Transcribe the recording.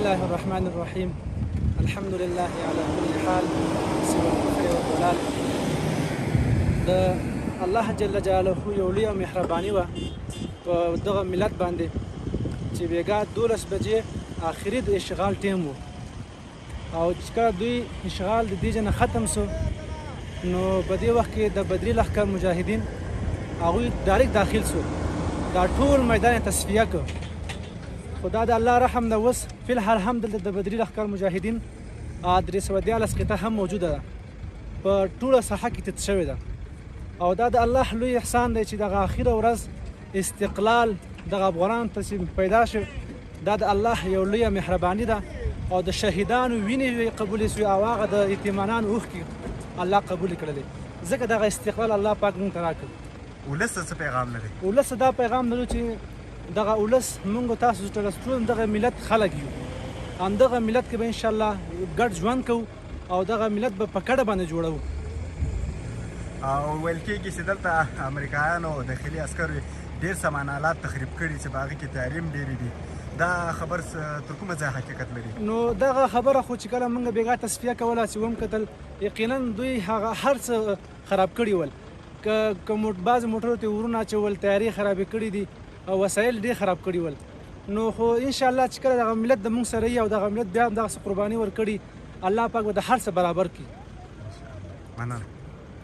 الله الرحمن الرحیم. الحمد لله على كل حال سوى الكفر والضلال. د الله جل جلاله یو لویه مهرباني وه په دغه ملت باندې چې بېګا 12 بجې آخري د اشغال ټیم و، او چې کله دوی اشغال د دې ځای نه ختم سو، نو په دې وخت کې د بدري لښکر مجاهدین هغوی ډایرکټ داخل سو، دا ټول میدان یې تصفیه کړ. خو دا د الله رحم ده. اوس فی الحال هم دلته د بدري لښکر مجاهدین 314 قطعه هم موجوده ده، په ټوله ساحه کې تت شوې ده. او دا د الله لوی احسان دی چې دغه اخره ورځ استقلال دغه افغانانو ته چې پیدا شو، دا د الله یو لویه مهرباني ده. او د شهیدانو وینې قبولې سوې او هغه د یتیمانانو اوښکې الله قبول کړلې، ځکه دغه استقلال الله پاک موږ ته راکړ. ولس ته څه پیغام لري؟ ولس ته دا پیغام لرو چې دغه ولس موږ تاسو ټول دغه ملت خلک یو، همدغه ملت کې به انشاءالله ګډ ژوند کوو او دغه ملت به په کډه باندې جوړوو. او ویل کېږي چې دلته امریکایانو داخلي عسکرو ډېر سامان آلات تخریب کړي چې په هغې کې تیارې هم ډېرې دي. دا خبر تر کومه ځای حقیقت لري؟ نو دغه خبره خو چې کله موږ بېګا تصفیه کوله چې وم کتل، یقینا دوی هغه هر څه خراب کړي ول. که بعض موټرو ته ورونه اچول، تیارې خرابې کړي دي او وسایل ډېر خراب کړي ول. نو خو انشاءالله چې کله دغه ملت د موږ سره وي او دغه ملت بیا هم دغسې قرباني ورکړي، الله پاک به د هر څه برابر کړي. مننه.